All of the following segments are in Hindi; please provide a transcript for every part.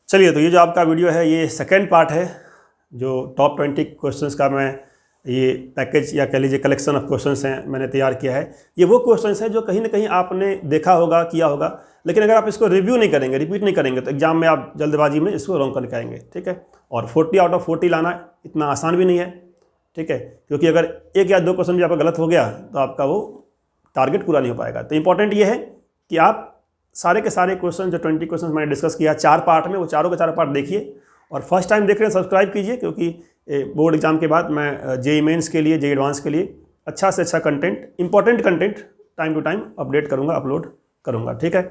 चलिए, तो ये जो आपका वीडियो है ये सेकेंड पार्ट है जो टॉप 20 क्वेश्चंस का मैं ये पैकेज या कह लीजिए कलेक्शन ऑफ क्वेश्चंस हैं मैंने तैयार किया है। ये वो क्वेश्चंस हैं जो कहीं ना कहीं आपने देखा होगा, किया होगा, लेकिन अगर आप इसको रिव्यू नहीं करेंगे, रिपीट नहीं करेंगे तो एग्जाम में आप जल्दबाजी में इसको रॉन्ग करके आएंगे। ठीक है, और 40 आउट ऑफ 40 लाना इतना आसान भी नहीं है। ठीक है, क्योंकि अगर एक या दो क्वेश्चन भी आपका गलत हो गया तो आपका वो टारगेट पूरा नहीं हो पाएगा। तो इंपॉर्टेंट ये है कि आप सारे के सारे क्वेश्चन जो 20 क्वेश्चन मैंने डिस्कस किया 4 पार्ट में, वो चारों के चारों पार्ट देखिए और फर्स्ट टाइम देख रहे हैं सब्सक्राइब कीजिए, क्योंकि बोर्ड एग्जाम के बाद मैं जेईई मेंस के लिए, जेईई एडवांस के लिए अच्छा से अच्छा content, important content time to time update करूँगा, अपलोड करूँगा। ठीक है,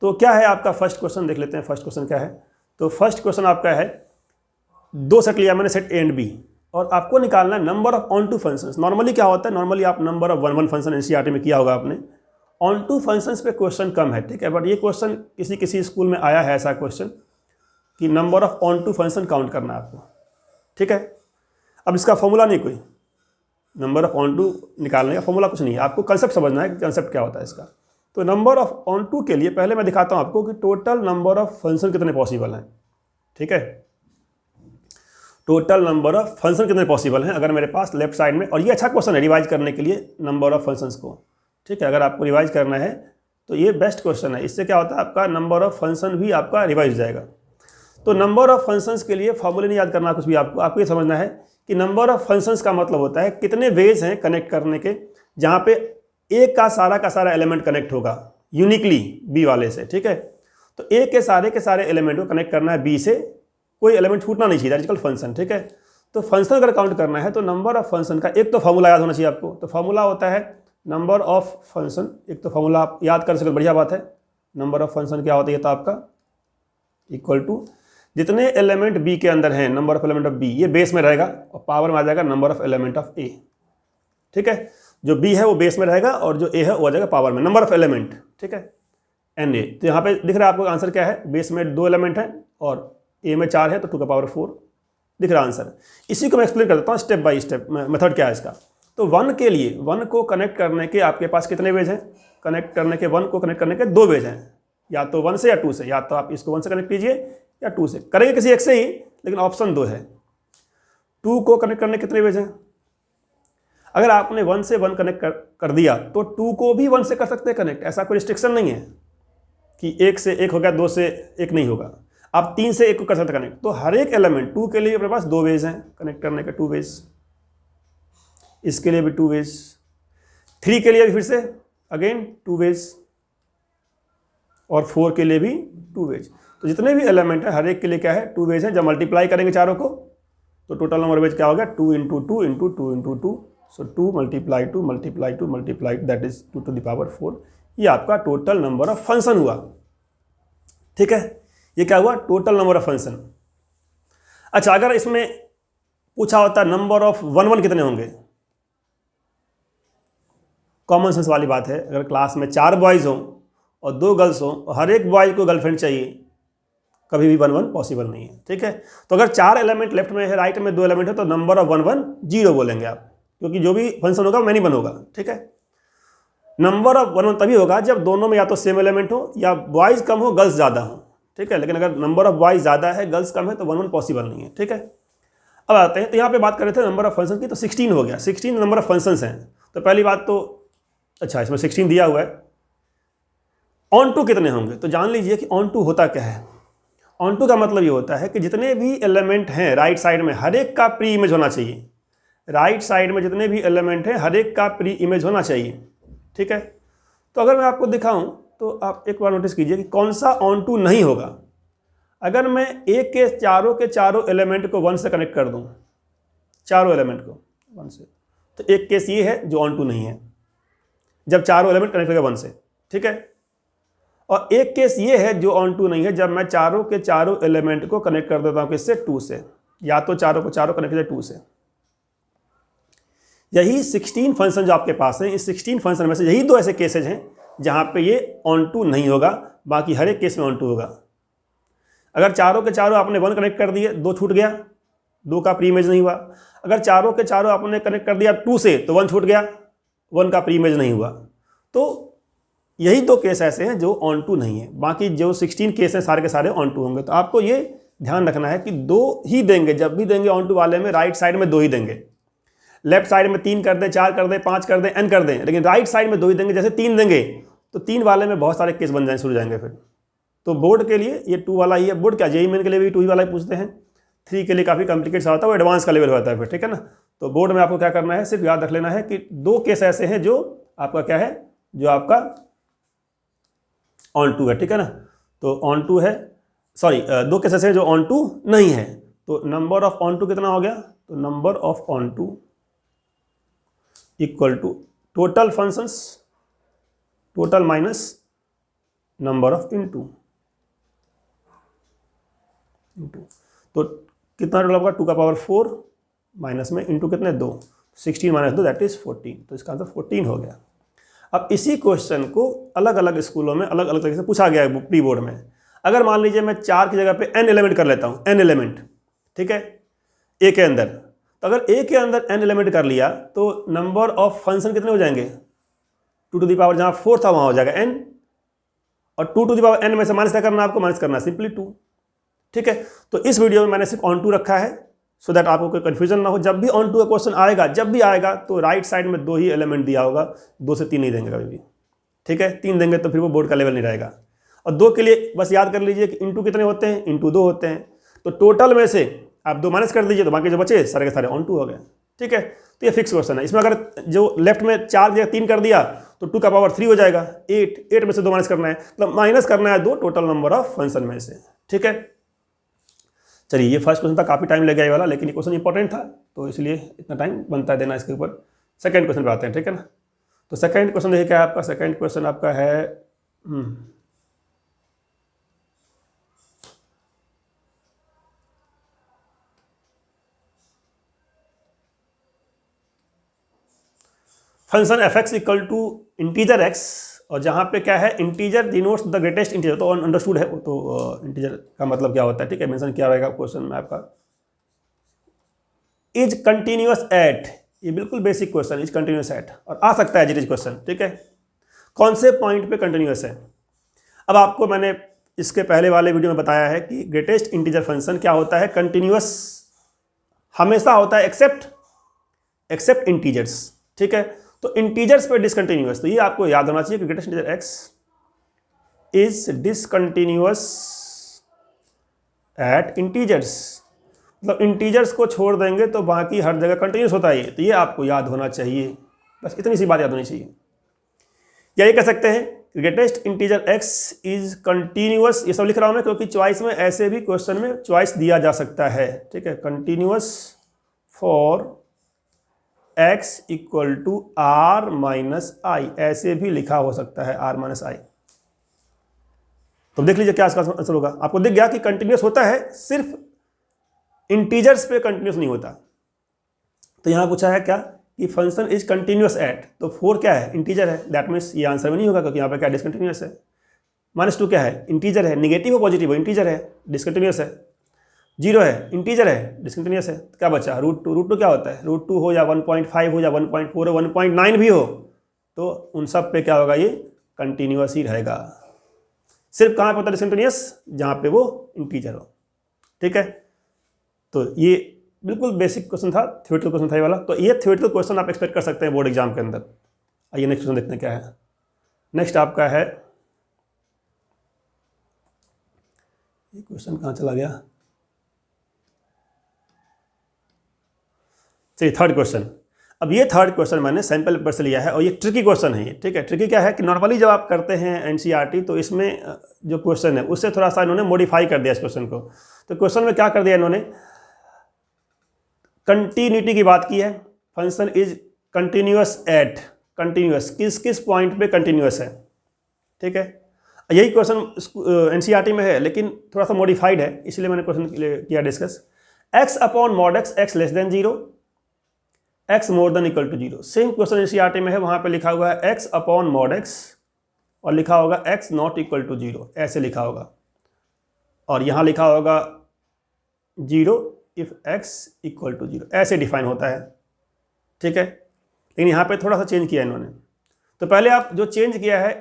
तो क्या है आपका फर्स्ट क्वेश्चन, देख लेते हैं फर्स्ट क्वेश्चन क्या है। तो फर्स्ट क्वेश्चन आपका है, दो सेट लिया मैंने, सेट ए एंड बी, और आपको निकालना है number of onto functions. Normally क्या होता है, नॉर्मली आप number of one function NCERT में किया होगा आपने, ऑन टू फंक्शंस पे क्वेश्चन कम है। ठीक है, बट ये क्वेश्चन किसी स्कूल में आया है ऐसा क्वेश्चन कि number of onto function count करना है आपको। ठीक है, अब इसका फॉर्मूला नहीं कोई, नंबर ऑफ ऑन टू निकालने का फॉर्मूला कुछ नहीं है, आपको कंसेप्ट समझना है कि कंसेप्ट क्या होता है इसका। तो नंबर ऑफ ऑन टू के लिए पहले मैं दिखाता हूँ आपको कि टोटल नंबर ऑफ फंक्शन कितने पॉसिबल हैं। ठीक है, टोटल नंबर ऑफ फंक्शन कितने पॉसिबल हैं अगर मेरे पास लेफ्ट साइड में, और ये अच्छा क्वेश्चन है रिवाइज करने के लिए नंबर ऑफ फंक्शंस को। ठीक है, अगर आपको रिवाइज करना है तो ये बेस्ट क्वेश्चन है, इससे क्या होता है आपका नंबर ऑफ फंक्शन भी आपका रिवाइज हो जाएगा। तो नंबर ऑफ फंक्शंस के लिए फॉर्मूले नहीं याद करना कुछ भी, आपको ये समझना है कि नंबर ऑफ फंक्शंस का मतलब होता है कितने वेज हैं कनेक्ट करने के, जहाँ पे ए का सारा एलिमेंट कनेक्ट होगा यूनिकली बी वाले से। ठीक है, तो ए के सारे एलिमेंट को कनेक्ट करना है बी से, कोई एलिमेंट छूटना नहीं चाहिए, दैट इज फंक्शन। ठीक है, तो फंक्शन अगर काउंट करना है तो नंबर ऑफ फंक्शन का एक तो फॉर्मूला याद होना चाहिए आपको। तो फॉर्मूला होता है नंबर ऑफ फंक्शन, एक तो फॉर्मूला आप याद कर सके बढ़िया बात है। नंबर ऑफ फंक्शन क्या होता है, ये तो आपका इक्वल टू जितने एलिमेंट बी के अंदर हैं, number of element of B, ये बेस में रहेगा और पावर में आ जाएगा number of element of A. ठीक है, जो बी है वो बेस में रहेगा और जो ए है वो आ जाएगा पावर में, नंबर ऑफ एलिमेंट। ठीक है, एन ए। तो यहाँ पे दिख रहा है आपको आंसर क्या है, बेस में 2 एलिमेंट है और ए में 4 है, तो 2 का पावर 4 दिख रहा आंसर। इसी को मैं एक्सप्लेन कर देता हूँ स्टेप बाय स्टेप, मेथड क्या है इसका। तो 1 के लिए, 1 को कनेक्ट करने के आपके पास कितने वेज हैं, कनेक्ट करने के 1 को कनेक्ट करने के 2 वेज हैं, या तो 1 से या 2 से, या तो आप इसको 1 से कनेक्ट कीजिए या 2 से, करेंगे किसी एक से ही, लेकिन ऑप्शन 2 है। 2 को कनेक्ट करने कितने वेज हैं, अगर आपने 1 से 1 कनेक्ट कर दिया तो 2 को भी 1 से कर सकते हैं कनेक्ट, ऐसा कोई रिस्ट्रिक्शन नहीं है कि 1 से 1 हो गया, 2 से 1 नहीं होगा, आप 3 से 1 को कर सकते कनेक्ट। तो हर एक एलिमेंट 2 के लिए अपने पास 2 वेज हैं कनेक्ट करने के, 2 वेज, इसके लिए भी 2 वेज, 3 के लिए भी फिर से अगेन 2 वेज, और 4 के लिए भी 2 वेज। तो जितने भी एलिमेंट है हर एक के लिए क्या है, 2 वेज हैं। जब मल्टीप्लाई करेंगे चारों को तो टोटल नंबर वेज क्या होगा, 2 × 2 × 2 × 2, सो 2 × 2 × 2 multiply that is 2 to the power 4। ये आपका टोटल नंबर ऑफ फंक्शन हुआ। ठीक है, ये क्या हुआ, टोटल नंबर ऑफ फंक्शन। अच्छा, अगर इसमें पूछा होता नंबर ऑफ 1 कितने होंगे, कॉमन सेंस वाली बात है, अगर क्लास में 4 बॉयज़ हों और 2 गर्ल्स हों और हर एक बॉय को गर्लफ्रेंड चाहिए, कभी भी 1 पॉसिबल नहीं है। ठीक है, तो अगर 4 एलिमेंट लेफ्ट में है, राइट में 2 एलिमेंट है, तो नंबर ऑफ 1 0 बोलेंगे आप, क्योंकि जो भी फंक्शन होगा मैनी बन होगा। ठीक है, नंबर ऑफ 1 तभी होगा जब दोनों में या तो सेम एलिमेंट हो या बॉयज़ कम हो गर्ल्स ज़्यादा हो। ठीक है, लेकिन अगर नंबर ऑफ बॉयज़ ज़्यादा है गर्ल्स कम है तो 1 पॉसिबल नहीं है। ठीक है, अब आते हैं, तो यहाँ पे बात कर रहे थे नंबर ऑफ फंक्शन की, तो 16 हो गया, 16 नंबर ऑफ फंक्शंस हैं। तो पहली बात तो अच्छा, इसमें 16 दिया हुआ है, ऑन टू कितने होंगे, तो जान लीजिए कि ऑन टू होता क्या है। ऑन टू का मतलब ये होता है कि जितने भी एलिमेंट हैं राइट साइड में हर एक का प्री इमेज होना चाहिए, राइट साइड में जितने भी एलिमेंट हैं हर एक का प्री इमेज होना चाहिए। ठीक है, तो अगर मैं आपको दिखाऊं तो आप एक बार नोटिस कीजिए कि कौन सा ऑन टू नहीं होगा। अगर मैं एक के चारों एलिमेंट को 1 से कनेक्ट कर दूं, चारों एलिमेंट को 1 से, तो एक केस ये है जो ऑन टू नहीं है, जब चारों एलिमेंट कनेक्ट होगा 1 से। ठीक है, और एक केस ये है जो ऑन टू नहीं है, जब मैं चारों के चारों एलिमेंट को कनेक्ट कर देता हूं किससे, 2 से, या तो चारों को चारों कनेक्ट किया 2 से। यही 16 फंक्शन जो आपके पास है, इस 16 फंक्शन में से यही 2 ऐसे केसेज हैं जहां पे ये ऑन टू नहीं होगा, बाकी हर एक केस में ऑन टू होगा। अगर चारों के चारों आपने 1 कनेक्ट कर दिए, 2 छूट गया, 2 का प्री इमेज नहीं हुआ। अगर चारों के चारों आपने कनेक्ट कर दिया 2 से, तो 1 छूट गया, 1 का प्री इमेज नहीं हुआ। तो यही 2 केस ऐसे हैं जो ऑन टू नहीं है, बाकी जो 16 केस हैं सारे के सारे ऑन टू होंगे। तो आपको ये ध्यान रखना है कि 2 ही देंगे, जब भी देंगे ऑन टू वाले में राइट साइड में 2 ही देंगे। लेफ्ट साइड में 3 कर दें, 4 कर दें, 5 कर दें, n कर दें, लेकिन राइट साइड में 2 ही देंगे। जैसे 3 देंगे तो 3 वाले में बहुत सारे केस बन जाएंगे, शुरू जाएंगे फिर। तो बोर्ड के लिए ये 2 वाला ही है। बोर्ड क्या जेईई मेन के लिए भी 2 ही वाला ही पूछते हैं। 3 के लिए काफ़ी कॉम्प्लिकेट सा होता है, वो एडवांस का लेवल होता है फिर, ठीक है ना। तो बोर्ड में आपको क्या करना है, सिर्फ याद रख लेना है कि 2 केस ऐसे हैं जो आपका क्या है, जो आपका ऑन टू है, ठीक है ना। तो ऑन टू है, सॉरी 2 केस ऐसे हैं जो ऑन टू नहीं है। तो नंबर ऑफ ऑन टू कितना हो गया, तो number of onto equal to total functions, total minus number of into. तो कितना टोटल होगा, 2 का पावर 4 माइनस में इनटू कितने 2, 16 माइनस 2 दैट इज 14। तो इसका आंसर 14 हो गया। अब इसी क्वेश्चन को अलग अलग स्कूलों में अलग अलग तरीके से पूछा गया है प्री बोर्ड में। अगर मान लीजिए मैं 4 की जगह पे n एलिमेंट कर लेता हूँ, n एलिमेंट, ठीक है, a के अंदर। तो अगर a के अंदर n एलिमेंट कर लिया तो नंबर ऑफ फंक्शन कितने हो जाएंगे, 2 टू दी पावर जहाँ 4 था वहाँ हो जाएगा n, और 2 टू दी पावर n में से माइनस क्या करना है आपको, माइनस करना है सिंपली 2, ठीक है। तो इस वीडियो में मैंने सिर्फ ऑन टू रखा है सो दैट आपको कोई कन्फ्यूजन ना हो। जब भी ऑन टू का क्वेश्चन आएगा, जब भी आएगा, तो राइट साइड में 2 ही एलिमेंट दिया होगा, 2 से 3 नहीं देंगे कभी भी, ठीक है। 3 देंगे तो फिर वो बोर्ड का लेवल नहीं रहेगा। और 2 के लिए बस याद कर लीजिए कि इंटू कितने होते हैं, इंटू 2 होते हैं। तो टोटल में से आप 2 माइनस कर दीजिए तो बाकी जो बचे सारे के सारे ऑन टू हो गए, ठीक है। तो ये फिक्स क्वेश्चन है। इसमें अगर जो लेफ्ट में 4 या 3 कर दिया तो 2 का पावर 3 हो जाएगा, 8 में से 2 माइनस करना है, मतलब माइनस करना है 2 टोटल नंबर ऑफ फंक्शन में से, ठीक है। चलिए, ये फर्स्ट क्वेश्चन था, काफ़ी टाइम लग गया ये वाला, लेकिन ये क्वेश्चन इंपॉर्टेंट था तो इसलिए इतना टाइम बनता है देना इसके ऊपर। सेकंड क्वेश्चन पे आते हैं, ठीक है ना। तो सेकंड क्वेश्चन देखिए क्या है आपका। सेकंड क्वेश्चन आपका है function F X equal to integer X, और जहाँ पे क्या है, integer denotes the greatest integer. तो अंडरस्टूड है, तो इंटीजर का मतलब क्या होता है, ठीक है, मेंशन क्या रहेगा क्वेश्चन में आपका। इज कंटिन्यूअस एट, ये बिल्कुल basic question, is continuous at, और आ सकता है एज इट इज क्वेश्चन, ठीक है। कौन से पॉइंट पे कंटिन्यूअस है। अब आपको मैंने इसके पहले वाले वीडियो में बताया है कि ग्रेटेस्ट इंटीजर फंक्शन क्या होता है, कंटिन्यूअस हमेशा होता है एक्सेप्ट इंटीजर्स, ठीक है। तो इंटीजर्स पे डिसकंटिन्यूअस, तो ये आपको याद होना चाहिए कि greatest integer X is discontinuous at integers, मतलब इंटीजर्स को छोड़ देंगे तो बाकी हर जगह कंटिन्यूअस होता है। तो ये आपको याद होना चाहिए, बस इतनी सी बात याद होनी चाहिए। या ये कह सकते हैं greatest integer X is continuous, ये सब लिख रहा हूं मैं क्योंकि चॉइस में ऐसे भी क्वेश्चन में चॉइस दिया जा सकता है, ठीक है। Continuous for x equal to r minus i, ऐसे भी लिखा हो सकता है आर माइनस आई। तो देख लीजिए क्या इसका आंसर होगा। आपको दिख गया कि कंटिन्यूअस होता है, सिर्फ इंटीजर्स पे कंटिन्यूअस नहीं होता। तो यहां पूछा है क्या कि फंक्शन इज कंटिन्यूअस एट, तो 4 क्या है, इंटीजर है, दैट मीन्स ये आंसर में नहीं होगा क्योंकि यहाँ पे क्या डिसकंटिन्यूअस है। -2 क्या है, इंटीजर है, निगेटिव हो पॉजिटिव हो, इंटीजर है, डिसकंटिन्यूअस है। 0 है, इंटीजर है, डिसकंटिन्यूअस है। तो क्या बचा, √2 क्या होता है, √2 हो या 1.5 हो या 1.4 हो 1.9 भी हो, तो उन सब पे क्या होगा, ये कंटिन्यूअस ही रहेगा। सिर्फ कहाँ पे होता है डिसकंटिन्यूअस, जहाँ पे वो इंटीजर हो, ठीक है। तो ये बिल्कुल बेसिक क्वेश्चन था, थ्योरेटिकल क्वेश्चन था ये वाला। तो ये थ्योरेटिकल क्वेश्चन आप एक्सपेक्ट कर सकते हैं बोर्ड एग्जाम के अंदर। आइए नेक्स्ट क्वेश्चन देखते हैं क्या है। नेक्स्ट आपका है, ये क्वेश्चन कहाँ चला गया, चलिए थर्ड क्वेश्चन। अब ये थर्ड क्वेश्चन मैंने सैंपल पेपर से लिया है और ये ट्रिकी क्वेश्चन है ये, ठीक है। ट्रिकी क्या है कि नॉर्मली जब आप करते हैं एनसीईआरटी तो इसमें जो क्वेश्चन है उससे थोड़ा सा इन्होंने मॉडिफाई कर दिया इस क्वेश्चन को। तो क्वेश्चन में क्या कर दिया इन्होंने, कंटिन्यूटी की बात की है, function is continuous at, continuous किस किस पॉइंट पे कंटिन्यूअस है, ठीक है। यही क्वेश्चन एनसीईआरटी में है लेकिन थोड़ा सा मॉडिफाइड है, इसलिए मैंने क्वेश्चन किया discuss. x upon mod X, X less than 0, x more than equal to 0। Same question NCERT में है, वहाँ पे लिखा हुआ है x अपॉन मॉड एक्स और लिखा होगा x नॉट इक्वल टू 0, ऐसे लिखा होगा। और यहाँ लिखा होगा 0 इफ x इक्वल टू 0, ऐसे डिफाइन होता है, ठीक है। लेकिन यहाँ पे थोड़ा सा चेंज किया इन्होंने। तो पहले आप जो चेंज किया है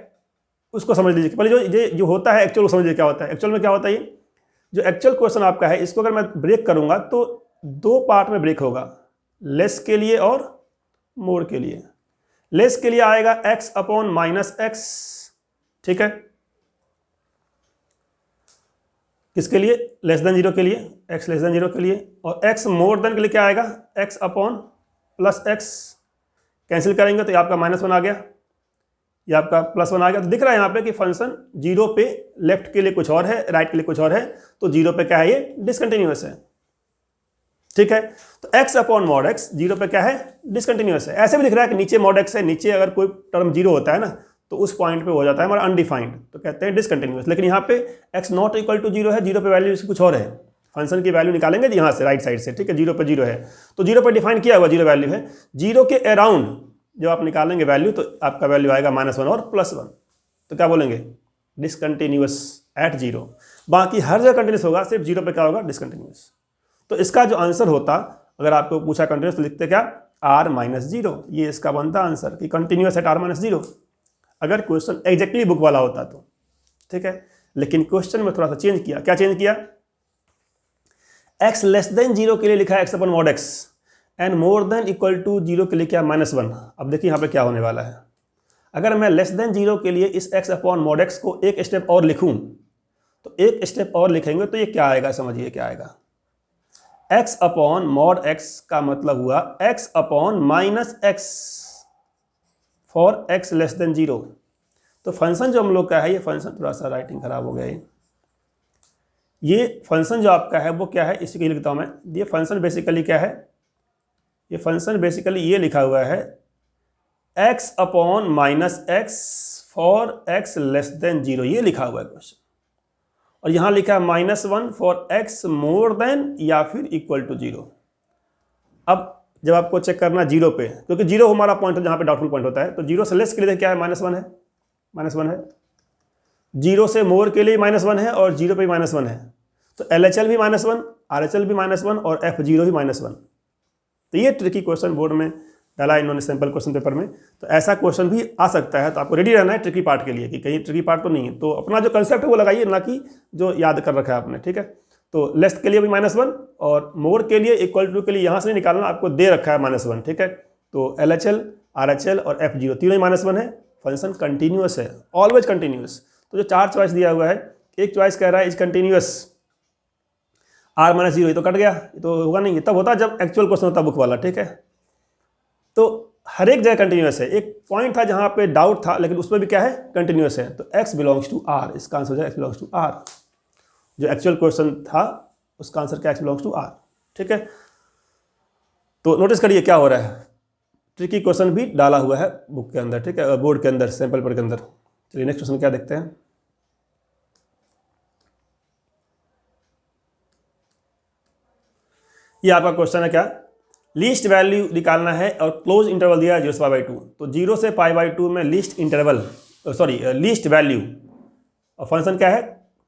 उसको समझ लीजिए। पहले जो होता है एक्चुअल, समझ लीजिए क्या होता है एक्चुअल में। क्या होता है ये जो एक्चुअल क्वेश्चन आपका है, इसको अगर मैं ब्रेक करूंगा तो दो पार्ट में ब्रेक होगा, लेस के लिए और मोर के लिए। लेस के लिए आएगा x अपॉन माइनस एक्स, ठीक है, किसके लिए, लेस देन जीरो के लिए, x लेस देन जीरो के लिए। और x मोर देन के लिए क्या आएगा, x upon plus x. Cancel करेंगे तो ये आपका -1 आ गया, ये आपका +1 आ गया। तो दिख रहा है यहाँ पे कि फंक्शन जीरो पे लेफ्ट के लिए कुछ और है, राइट के लिए कुछ और है, तो जीरो पे क्या है, ये डिसकंटिन्यूअस है, ठीक है। तो x upon mod x zero पे क्या है, डिसकंटिन्यूअस है। ऐसे भी दिख रहा है कि नीचे मॉड x है, नीचे अगर कोई टर्म जीरो होता है ना तो उस पॉइंट पे हो जाता है हमारा अनडिफाइंड, तो कहते हैं डिसकंटिन्यूअस। लेकिन यहाँ पे x not equal to zero है, जीरो पे वैल्यू इसकी कुछ और है। फंक्शन की वैल्यू निकालेंगे यहाँ से राइट साइड से, ठीक है, जीरो पे जीरो है तो जीरो पे डिफाइन किया हुआ जीरो वैल्यू है। जीरो के अराउंड जब आप निकालेंगे वैल्यू तो आपका वैल्यू आएगा -1 और +1, तो क्या बोलेंगे, डिसकंटिन्यूअस एट जीरो। बाकी हर जगह कंटिन्यूस होगा, सिर्फ जीरो पे क्या होगा, डिसकंटिन्यूअस। तो इसका जो आंसर होता, अगर आपको पूछा कंटिन्यूस तो लिखते क्या, r-0। ये इसका बनता आंसर कि कंटिन्यूस एट r-0, अगर क्वेश्चन एग्जैक्टली बुक वाला होता तो, ठीक है। लेकिन क्वेश्चन में थोड़ा सा चेंज किया। क्या चेंज किया, x लेस देन जीरो के लिए लिखा है x upon mod x, and more than equal to zero के लिए क्या, -1। अब देखिए यहाँ पे क्या होने वाला है। अगर मैं लेस देन जीरो के लिए इस x अपॉन मॉड x को एक स्टेप और लिखूं, तो एक स्टेप और लिखेंगे तो ये क्या आएगा, समझिए क्या आएगा, x अपॉन मॉड x का मतलब हुआ x upon -x for x less than zero. तो फंक्शन जो हम लोग का है, ये फंक्शन थोड़ा सा राइटिंग खराब हो गया है, ये फंक्शन जो आपका है वो क्या है, इसी के लिखता हूं मैं। ये फंक्शन बेसिकली क्या है, ये फंक्शन बेसिकली ये लिखा हुआ है x upon -x for x less than zero, ये लिखा हुआ है क्वेश्चन। और यहाँ लिखा है -1 फॉर x मोर देन या फिर इक्वल टू जीरो। अब जब आपको चेक करना जीरो पे, क्योंकि जीरो हमारा पॉइंट है जहाँ पे डाउटफुल पॉइंट होता है, तो जीरो से लेस के लिए क्या है, -1 है, -1 है। जीरो से मोर के लिए -1 है और जीरो पे भी -1 है, तो LHL भी -1, RHL भी -1 और F0 भी -1। तो ये ट्रिकी क्वेश्चन बोर्ड में डाला इन्होंने सैंपल क्वेश्चन पेपर में, तो ऐसा क्वेश्चन भी आ सकता है। तो आपको रेडी रहना है ट्रिकी पार्ट के लिए कि कहीं ट्रिकी पार्ट तो नहीं है। तो अपना जो कंसेप्ट है वो लगाइए, ना कि जो याद कर रखा है आपने, ठीक है। तो लेस के लिए भी -1 और मोर के लिए इक्वल टू के लिए यहाँ से नहीं निकालना, आपको दे रखा है -1, ठीक है। तो LHL, RHL और F0 तीनों ही -1 है। फंक्शन कंटिन्यूअस है, ऑलवेज कंटिन्यूअस। तो जो 4 चॉइस दिया हुआ है, एक चॉइस कह रहा है इज कंटिन्यूअस r-0, ये तो कट गया, ये तो होगा नहीं, तब होता जब एक्चुअल क्वेश्चन होता बुक वाला, ठीक है। तो हर एक जगह कंटिन्यूअस है। एक पॉइंट था जहाँ पे डाउट था, लेकिन उसमें भी क्या है, कंटिन्यूअस है। तो x बिलोंग्स टू r, इसका आंसर हो जाए x बिलोंग्स टू r। जो एक्चुअल क्वेश्चन था उसका आंसर क्या, x बिलोंग्स टू r, ठीक है। तो नोटिस करिए क्या हो रहा है, ट्रिकी क्वेश्चन भी डाला हुआ है बुक के अंदर, ठीक है, बोर्ड के अंदर, सैंपल पेपर के अंदर। चलिए नेक्स्ट क्वेश्चन क्या देखते हैं। ये आपका क्वेश्चन है क्या, लीस्ट वैल्यू निकालना है और क्लोज इंटरवल दिया है 0 से π/2। तो 0 से π/2 में लीस्ट इंटरवल, लीस्ट वैल्यू, और फंक्शन क्या है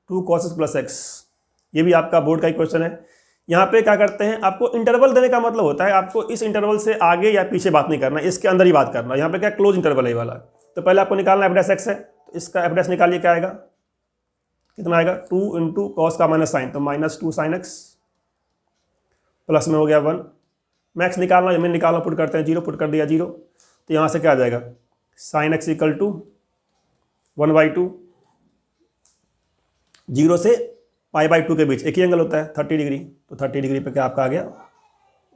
2 cos x + x। ये भी आपका बोर्ड का ही क्वेश्चन है। यहाँ पे क्या करते हैं, आपको इंटरवल देने का मतलब होता है आपको इस इंटरवल से आगे या पीछे बात नहीं करना, इसके अंदर ही बात करना। यहाँ पे क्या क्लोज इंटरवल है वाला। तो पहले आपको निकालना f' है, तो इसका f' निकालिए, क्या आएगा, कितना आएगा, 2 × cos का माइनस साइन, तो -2 sin x, प्लस में हो गया 1। मैक्स निकालना, में निकालना, पुट करते हैं 0, पुट कर दिया 0। तो यहाँ से क्या आ जाएगा, sin x = 1/2। 0 से π/2 के बीच एक ही एंगल होता है 30 डिग्री, तो 30 डिग्री पे क्या आपका आ गया,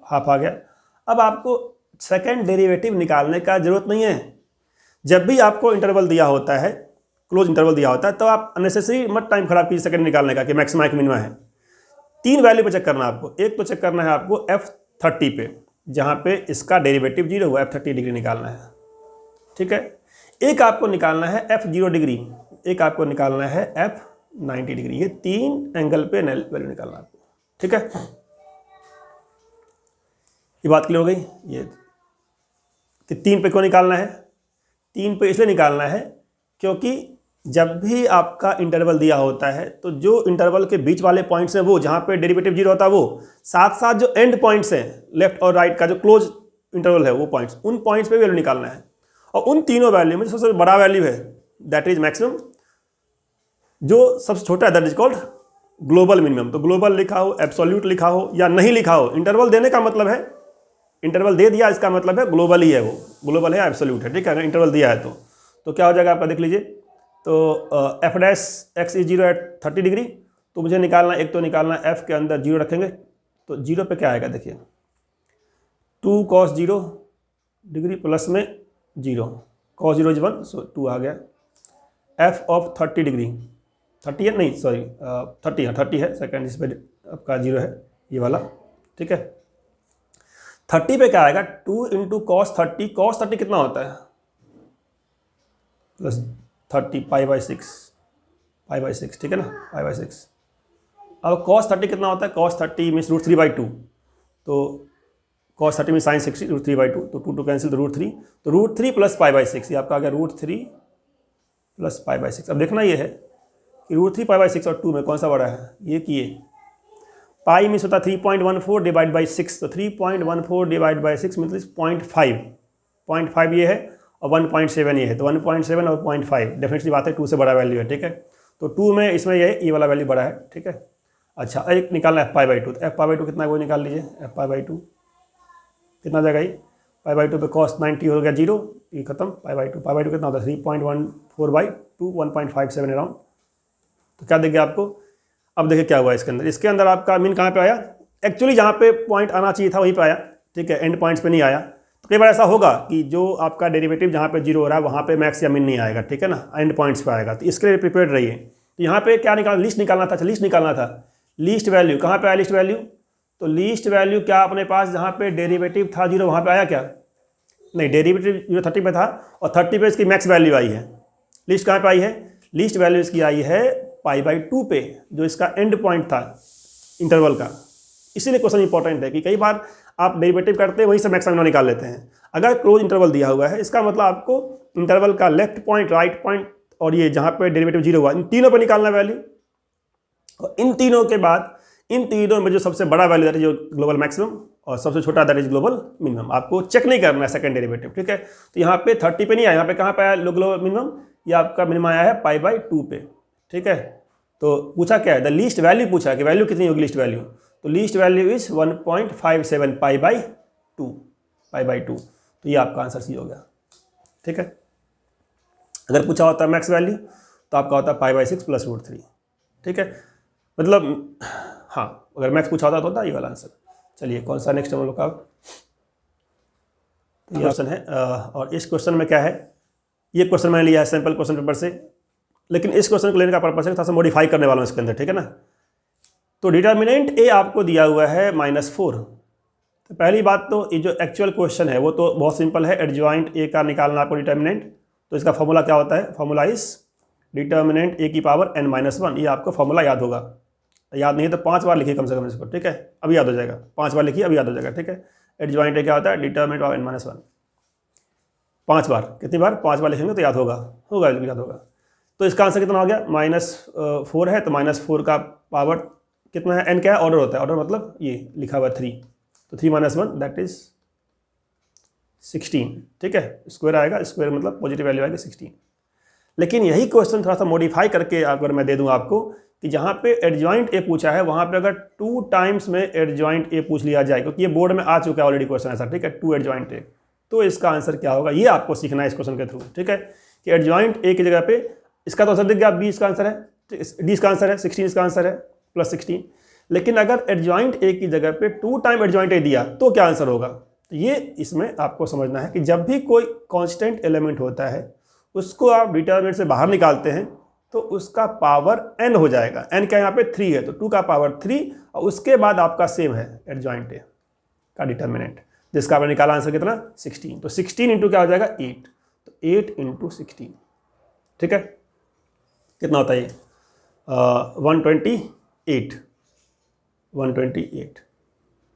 हाफ आ गया। अब आपको सेकेंड डेरिवेटिव निकालने का जरूरत नहीं है। जब भी आपको इंटरवल दिया होता है, क्लोज इंटरवल दिया होता है, तो आप अननेसेसरी मत टाइम खराब कीजिए सेकेंड निकालने का कि मैक्सिमा कि मिनिमा है। 3 वैल्यू पे चेक करना आपको। एक तो चेक करना है आपको F30 पे, जहाँ पे इसका डेरिवेटिव 0 हुआ, F30 डिग्री निकालना है, ठीक है। एक आपको निकालना है F0 डिग्री, एक आपको निकालना है F90 डिग्री। ये 3 एंगल पे वैल्यू निकालना आपको, ठीक है। ये बात क्लियर हो गई। ये कि 3 पे क्यों निकालना है, 3 पे इसलिए निकालना है क्योंकि जब भी आपका इंटरवल दिया होता है तो जो इंटरवल के बीच वाले पॉइंट्स हैं, वो जहाँ पे डेरिवेटिव 0 होता है, वो साथ साथ जो एंड पॉइंट्स हैं लेफ्ट और राइट का जो क्लोज इंटरवल है, वो पॉइंट्स, उन पॉइंट्स पे वैल्यू निकालना है। और उन तीनों वैल्यू में सबसे बड़ा वैल्यू है दैट इज मैक्सिमम, जो सबसे छोटा है that is called global minimum. तो ग्लोबल लिखा हो, एब्सोल्यूट लिखा हो या नहीं लिखा हो, इंटरवल देने का मतलब है, इंटरवल दे दिया इसका मतलब है ग्लोबल ही है, वो ग्लोबल है एब्सोल्यूट है, ठीक है। अगर इंटरवल दिया है तो क्या हो जाएगा आपका, देख लीजिए। तो F dash X is 0 at 30 degree, तो मुझे निकालना, एक तो निकालना एफ के अंदर 0 रखेंगे, तो 0 पे क्या आएगा, देखिए 2 cos 0 डिग्री प्लस में 0, cos 0 इज 1, सो 2 आ गया। एफ ऑफ 30 डिग्री, 30 है नहीं सॉरी 30 है, सेकेंड इस पर आपका 0 है ये वाला, ठीक है। 30 पे क्या आएगा, 2 इंटू cos 30, cos 30 कितना होता है, प्लस 30 π/6, ठीक है ना, π/6। अब cos 30 कितना होता है, cos 30 मीन्स √3/2, तो cos 30 में sin 60 √3/2, तो 2 2 कैंसिल, तो √3, तो √3 प्लस π/6, ये आपका आ गया √3 प्लस π/6। अब देखना ये है कि √3 π/6 और 2 में कौन सा बड़ा है, ये कि ये पाई मीन्स होता है 3.14 डिवाइड बाई 6, तो 3.14 डिवाइड बाई 6 मीन्स 0.5 ये है और 1.7 ये है, तो 1.7 और 0.5 डेफिनेटली बात है 2 से बड़ा वैल्यू है, ठीक है। तो 2 में इसमें ये वाला वैल्यू बड़ा है, ठीक है। अच्छा, एक निकालना f π/2, तो f π/2 कितना है वो निकाल लीजिए, f π/2 कितना जाएगा, ये π/2 पे cos 90 हो गया 0, ये खत्म, π/2 कितना होता है 3.14/2 1.57 अराउंड, तो क्या देंगे आपको। अब देखिए क्या हुआ इसके अंदर आपका मीन कहाँ पे आया, एक्चुअली जहाँ पे पॉइंट आना चाहिए था वहीं पे आया, ठीक है, एंड पॉइंट्स पे नहीं आया। तो कई बार ऐसा होगा कि जो आपका डेरिवेटिव जहाँ पे 0 हो रहा है वहाँ पे मैक्स या मिन नहीं आएगा, ठीक है ना, एंड पॉइंट्स पे आएगा, तो इसके लिए प्रिपेयर्ड रहिए। तो यहाँ पे क्या निकालना, लिस्ट निकालना था, लिस्ट निकालना था, लीस्ट वैल्यू कहाँ पे आया, लिस्ट वैल्यू, तो लीस्ट वैल्यू क्या अपने पास जहाँ पे डेरिवेटिव था 0 वहाँ पे आया क्या, नहीं, डेरिवेटिव 0 30 पे था और 30 पे इसकी मैक्स वैल्यू आई है। लिस्ट कहाँ पे आई है, लिस्ट वैल्यू इसकी आई है π/2 पे, जो इसका एंड पॉइंट था इंटरवल का। इसीलिए क्वेश्चन इंपॉर्टेंट है कि कई बार आप डेरिवेटिव करते हैं वहीं से मैक्स मिनिमम निकाल लेते हैं। अगर क्लोज इंटरवल दिया हुआ है, इसका मतलब आपको इंटरवल का लेफ्ट पॉइंट, राइट पॉइंट और ये जहाँ पे डेरिवेटिव 0 हुआ, इन तीनों पे निकालना वैल्यू, और इन तीनों के बाद इन तीनों में जो सबसे बड़ा वैल्यू दैट इज जो ग्लोबल मैक्सिमम और सबसे छोटा दैट इज ग्लोबल मिनिमम, आपको चेक नहीं करना है सेकंड डेरिवेटिव, ठीक है। तो यहाँ पे 30 पे नहीं आया, यहाँ पे कहाँ पे आया ग्लोबल मिनिमम, ये आपका मिनिमम आया है π/2 पे, ठीक है। तो पूछा क्या है, द लीस्ट वैल्यू पूछा है कि वैल्यू कितनी होगी लीस्ट वैल्यू, तो लीस्ट वैल्यू इज 1.57 π/2, तो ये आपका आंसर सी हो गया, ठीक है। अगर पूछा होता है मैक्स वैल्यू तो आपका होता है π/6 प्लस √3, ठीक है, मतलब हाँ, अगर मैक्स पूछा होता तो होता ये वाला आंसर। चलिए कौन सा नेक्स्ट हम लोग का, तो ये क्वेश्चन है, और इस क्वेश्चन में क्या है, ये क्वेश्चन मैंने लिया है सैम्पल क्वेश्चन पेपर से, लेकिन इस क्वेश्चन को लेने का पर्पस है थोड़ा सा मॉडिफाई करने वाला हूँ इसके अंदर, ठीक है ना। तो डिटर्मिनेंट ए आपको दिया हुआ है -4। तो पहली बात तो ये जो एक्चुअल क्वेश्चन है वो तो बहुत सिंपल है, एडजॉइंट ए का निकालना आपको डिटर्मिनेंट। तो इसका फॉर्मूला क्या होता है, फॉर्मूला इज डिटर्मिनेंट ए की पावर n-1, ये आपको फॉर्मूला याद होगा, याद नहीं है तो 5 बार लिखिए कम से कम इसको, ठीक है, अभी याद हो जाएगा, 5 बार लिखिए अभी याद हो जाएगा, ठीक है। एडजॉइंट ए क्या होता है, डिटर्मिनेंट ऑफ n-1, 5 बार, कितनी बार, 5 बार लिखेंगे तो याद होगा, याद होगा। तो इसका आंसर कितना हो गया, -4 है, तो -4 का पावर कितना है, n क्या है, ऑर्डर होता है, ऑर्डर मतलब ये लिखा हुआ 3, तो 3 - 1 दैट इज 16, ठीक है। स्क्वायर आएगा, स्क्वायर मतलब पॉजिटिव वैल्यू आएगी 16। लेकिन यही क्वेश्चन थोड़ा सा मॉडिफाई करके अगर मैं दे दूं आपको कि जहाँ पे एडजॉइंट ए पूछा है वहाँ पे अगर 2 टाइम्स में एडजॉइंट ए पूछ लिया जाए, क्योंकि ये बोर्ड में आ चुका है ऑलरेडी क्वेश्चन ऐसा, ठीक है, 2 एडजॉइंट ए, तो इसका आंसर क्या होगा, ये आपको सीखना है इस क्वेश्चन के थ्रू, ठीक है, कि एडजॉइंट ए की जगह पे इसका तो आंसर दिख गया, बी इसका आंसर है, डी इसका आंसर है, 16 इसका आंसर है, +16। लेकिन अगर एडजॉइंट ए की जगह पे 2 टाइम एडजॉइंट ए दिया तो क्या आंसर होगा, तो ये इसमें आपको समझना है कि जब भी कोई कांस्टेंट एलिमेंट होता है उसको आप डिटरमिनेंट से बाहर निकालते हैं तो उसका पावर n हो जाएगा, n का यहाँ पे 3 है, तो 2 का पावर 3 और उसके बाद आपका सेम है एडजॉइंट ए का डिटरमिनेंट, जिसका आपने निकाला आंसर कितना 16, तो 16 इंटू क्या हो जाएगा 8, तो 8 इंटू 16, ठीक है, कितना होता है ये 128,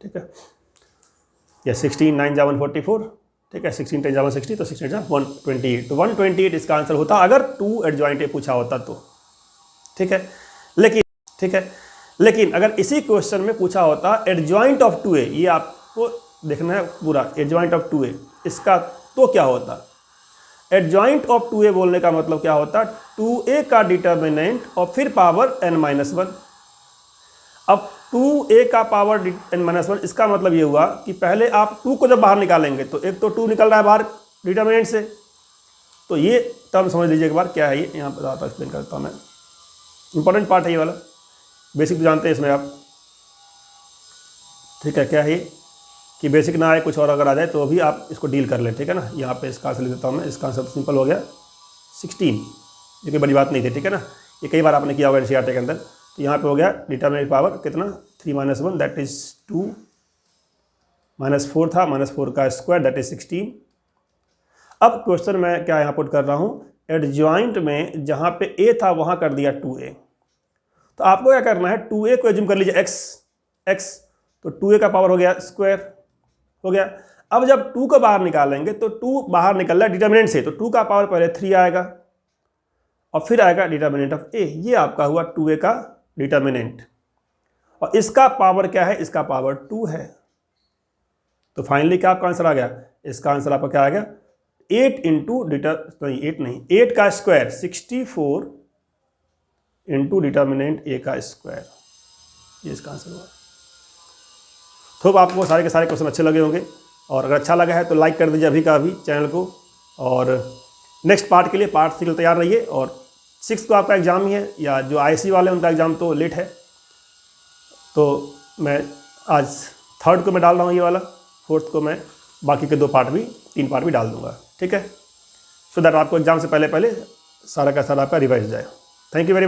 ठीक है, या 16 9 जा 144, ठीक है, 16 10 जा 160, तो 16 जा 128, तो 128 इसका आंसर होता अगर 2 एडजॉइंट ए पूछा होता तो, ठीक है। लेकिन अगर इसी क्वेश्चन में पूछा होता एडजॉइंट ऑफ 2a, ये आपको देखना है पूरा, एडजॉइंट ऑफ 2a इसका तो क्या होता, एडजॉइंट ऑफ 2a बोलने का मतलब क्या होता है, 2a का डिटर्मिनेंट और फिर पावर n-1। अब 2a का पावर n-1, इसका मतलब ये हुआ कि पहले आप 2 को जब बाहर निकालेंगे तो एक तो 2 निकल रहा है बाहर डिटर्मिनेंट से, तो ये टर्म समझ लीजिए एक बार क्या है ये, यहाँ पर ज़्यादा एक्सप्लेन करता हूँ मैं, इंपॉर्टेंट पार्ट है ये वाला, बेसिक तो जानते हैं इसमें आप, ठीक है। क्या है ये कि बेसिक ना आए कुछ और अगर आ जाए तो भी आप इसको डील कर लें, ठीक है ना। यहाँ पे इसका आंसर लिख देता हूँ मैं, इसका आंसर सिंपल हो गया 16, ये कोई बड़ी बात नहीं थी, ठीक है ना। ये कई बार आपने किया होगा एनसीईआरटी के अंदर। तो यहाँ पे हो गया डिटर्मिनेंट पावर कितना 3 - 1 दैट इज़ 2, -4 था, -4 का स्क्वायर दैट इज़ 16। अब क्वेश्चन मैं क्या यहाँ पुट कर रहा हूँ, एडजॉइंट में जहाँ पे a था वहाँ कर दिया 2a। तो आपको क्या करना है, 2a को एज्यूम कर लीजिए x, तो 2a का पावर हो गया स्क्वायर हो गया। अब जब 2 को बाहर निकालेंगे तो 2 बाहर निकल रहा है डिटर्मिनेंट से, तो 2 का पावर पहले 3 आएगा और फिर आएगा डिटर्मिनेंट ऑफ a। ये आपका हुआ 2a का डिटर्मिनेंट, और इसका पावर क्या है, इसका पावर 2 है। तो फाइनली क्या आपका आंसर आ गया, इसका आंसर आपका क्या आ गया 8 इंटू एट का स्क्वायर 64 इंटू डिटर्मिनेंट a का स्क्वायर, ये इसका आंसर हुआ। तो आपको सारे के सारे क्वेश्चन अच्छे लगे होंगे, और अगर अच्छा लगा है तो लाइक कर दीजिए अभी का अभी चैनल को, और नेक्स्ट पार्ट के लिए पार्ट 3 तैयार रहिए। और 6 को आपका एग्ज़ाम ही है, या जो IC वाले उनका एग्ज़ाम तो लेट है, तो मैं आज 3rd को मैं डाल रहा हूँ ये वाला, 4th को मैं बाकी के 3 पार्ट भी डाल दूँगा, ठीक है। सो दैट आपको एग्ज़ाम से पहले सारा का सारा आपका रिवाइज हो जाए। Thank you very much.